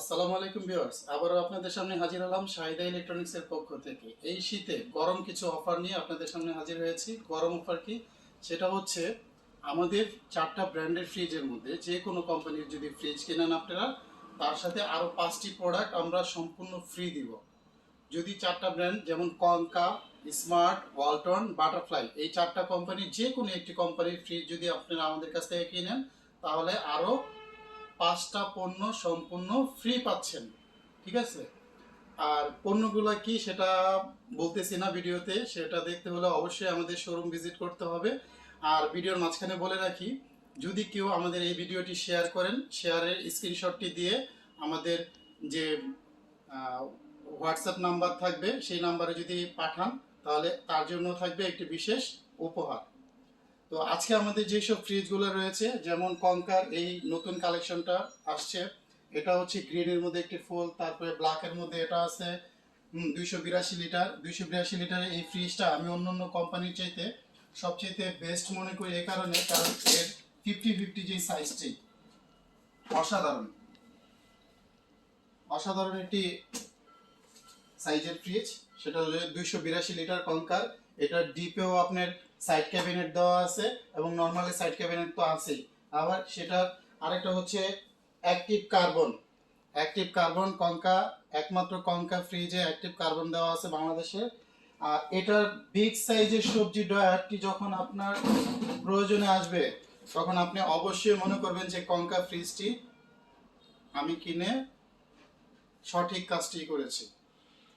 আসসালামু আলাইকুম ভিউয়ার্স, আবারও আপনাদের সামনে হাজির হলাম শাহিদা ইলেকট্রনিক্সের পক্ষ থেকে। এই শীতে গরম কিছু অফার নিয়ে আপনাদের সামনে হাজির হয়েছি। গরম অফার কি? সেটা হচ্ছে আমাদের 4টা ব্র্যান্ডের ফ্রিজের মধ্যে যে কোনো কোম্পানির যদি ফ্রিজ কেনেন আপনারা, তার সাথে আরও 5টি প্রোডাক্ট আমরা সম্পূর্ণ ফ্রি দিব। যদি 4টা ব্র্যান্ড যেমন কনকা, স্মার্ট, ওয়ালটন, বাটারফ্লাই, এই 4টা কোম্পানির যে কোনো একটি কোম্পানির ফ্রিজ যদি আপনারা আমাদের কাছ থেকে কিনেন, তাহলে আরও 5টা পণ্য সম্পূর্ণ ফ্রি পাচ্ছেন। ঠিক আছে? আর পণ্যগুলো কি সেটা বলতেছি না ভিডিওতে, সেটা দেখতে হলে অবশ্যই আমাদের শোরুম ভিজিট করতে হবে। আর ভিডিওর মাঝখানে বলে রাখি, যদি কেউ আমাদের এই ভিডিওটি শেয়ার করেন, শেয়ারের স্ক্রিনশটটি দিয়ে আমাদের যে হোয়াটসঅ্যাপ নাম্বার থাকবে সেই নাম্বারে যদি পাঠান, তাহলে তার জন্য থাকবে একটি বিশেষ উপহার। তো আজকে আমাদের যেসব ফ্রিজগুলো রয়েছে, যেমন কনকার এই নতুন কালেকশনটা আসছে, এটা হচ্ছে গ্রিনের মধ্যে একটি ফুল, তারপরে ব্ল্যাকের মধ্যে এটা আছে 282 লিটারের এই ফ্রিজটা আমি অন্য কোম্পানির চাইতে সবচেয়ে বেস্ট মনে করি। এই কারণে, কারণ এর 50-50 যে সাইজটি অসাধারণ অসাধারণ একটি সাইজের ফ্রিজ। সেটা হলো 282 লিটার কনকার। এটা ডিপেও আপনার সাইড ক্যাবিনেট দেওয়া আছে এবং নর্মালি সাইড ক্যাবিনেট তো আছেই। আবার সেটার আরেকটা হচ্ছে অ্যাক্টিভ কার্বন কনকা, একমাত্র কনকা ফ্রিজে অ্যাক্টিভ কার্বন দেওয়া আছে বাংলাদেশে। আর এটার বিগ সাইজের সবজি ড্রয়ারটি যখন আপনার প্রয়োজনে আসবে, তখন আপনি অবশ্যই মনে করবেন যে কনকা ফ্রিজটি আমি কিনে সঠিক কাজটি করেছি।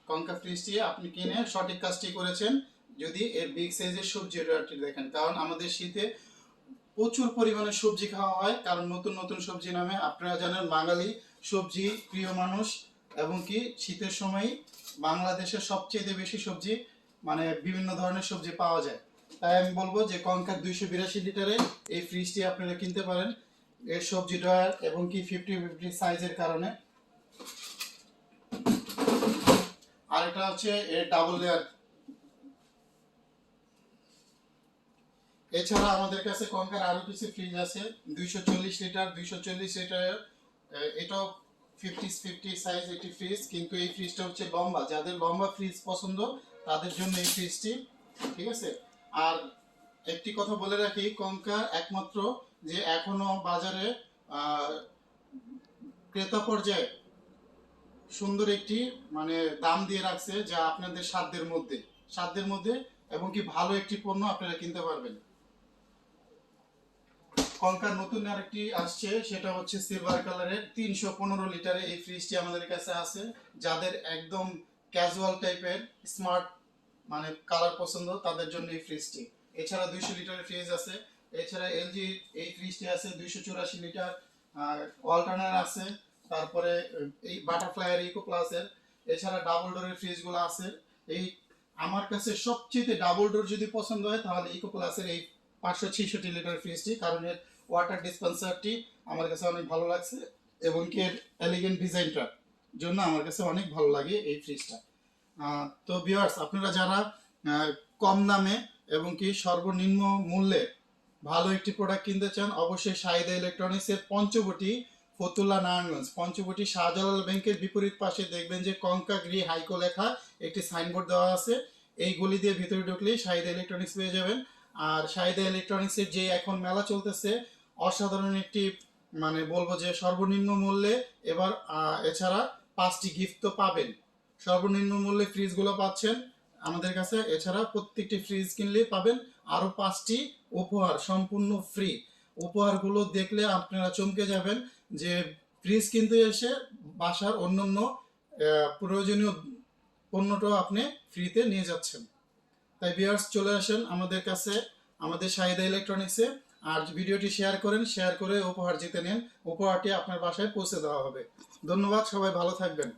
কনকা ফ্রিজটি আপনি কিনে সঠিক কাজটি করেছেন যদি এর বিগ সাইজের সবজি ড্রয়ারটি দেখেন। কারণ আমাদের শীতে প্রচুর পরিমাণে সবজি খাওয়া হয়, কারণ নতুন নতুন সবজি নামে আপনারা জানেন বাঙালি সবজি প্রিয় মানুষ, এবং কি শীতের সময় বাংলাদেশের সবচেয়ে বেশি সবজি মানে বিভিন্ন ধরনের সবজি পাওয়া যায়। তাই আমি বলবো যে কনকার 282 লিটারে এই ফ্রিজটি আপনারা কিনতে পারেন, এর সবজি ড্রয়ার এবং কি 50-50 সাইজের কারণে। আর এটা হচ্ছে এর ডাবল লেয়ার। এছাড়া আমাদের কাছে কনকার আরো কিছু ফ্রিজ আছে 240 লিটারের, এটাও 50-50 সাইজ একটি ফ্রিজ, কিন্তু এই ফ্রিজটা হচ্ছে লম্বা। যাদের লম্বা ফ্রিজ পছন্দ তাদের জন্য এই ফ্রিজটি। ঠিক আছে? আর একটি কথা বলে রাখি, কনকার একমাত্র যে এখনো বাজারে ক্রেতা পর্যায়ে সুন্দর একটি মানে দাম দিয়ে রাখছে, যা আপনাদের সাধ্যের মধ্যে এবং কি ভালো একটি পণ্য আপনারা কিনতে পারবেন। কনকার নতুন আরেকটি আসছে, সেটা হচ্ছে সিলভার কালারের 315 লিটারের এই ফ্রিজটি আমাদের কাছে আছে। যাদের একদম ক্যাজুয়াল টাইপের স্মার্ট মানে কালার পছন্দ, তাদের জন্য এই ফ্রিজটি। এছাড়া 200 লিটারের ফ্রিজ আছে। এছাড়া এলজি এই ফ্রিজটি আছে 284 লিটার। ওয়ালটনের আছে, তারপরে এই বাটারফ্লাইয়ের ইকো প্লাসের। এছাড়া ডাবল ডোরের ফ্রিজগুলো আছে। এই আমার কাছে সবচেয়ে ডাবল ডোর যদি পছন্দ হয়, তাহলে ইকো প্লাসের এই 566 লিটার ফ্রিজটি, কারণ এর ওয়াটার ডিসপেন্সারটি আমার কাছে অনেক ভালো লাগছে এবং কি এর এলিগেন্ট ডিজাইনটার জন্য আমার কাছে অনেক ভালো লাগে এই ফ্রিজটা। তো ভিউয়ার্স, আপনারা যারা কম দামে এবং কি সর্বনিম্ন মূল্যে ভালো একটি প্রোডাক্ট কিনতে চান, অবশ্যই শাহিদা ইলেকট্রনিক্সের পঞ্চবটি, ফতুল্লা, নারায়ণগঞ্জ পঞ্চবটি শাহজালাল ব্যাংকের বিপরীত পাশে দেখবেন যে কনকা গ্রি হাইকো লেখা একটি সাইনবোর্ড দেওয়া আছে। এই গলি দিয়ে ভিতরে ঢুকলেই শাহিদা ইলেকট্রনিক্স পেয়ে যাবেন। আর শাহিদা ইলেকট্রনিক্সের যে এখন মেলা চলতেছে, অসাধারণ একটি মানে বলবো যে সর্বনিম্ন মূল্যে এবার এছাড়া 5টি গিফট তো পাবেন। সর্বনিম্ন মূল্যে ফ্রিজগুলো পাচ্ছেন আমাদের কাছে। এছাড়া প্রত্যেকটি ফ্রিজ কিনলে পাবেন আরো 5টি উপহার সম্পূর্ণ ফ্রি। উপহারগুলো দেখলে আপনারা চমকে যাবেন যে ফ্রিজ কিনতে এসে বাসার অন্যান্য প্রয়োজনীয় পণ্যটাও আপনি ফ্রিতে নিয়ে যাচ্ছেন। তাই ভিউয়ার্স, চলে আসেন আমাদের কাছে, আমাদের শাহিদা ইলেকট্রনিক্সে। আর ভিডিওটি শেয়ার করেন, শেয়ার করে উপহার জিতে নেন। উপহারটি আপনার বাসায় পৌঁছে দেওয়া হবে। ধন্যবাদ, সবাই ভালো থাকবেন।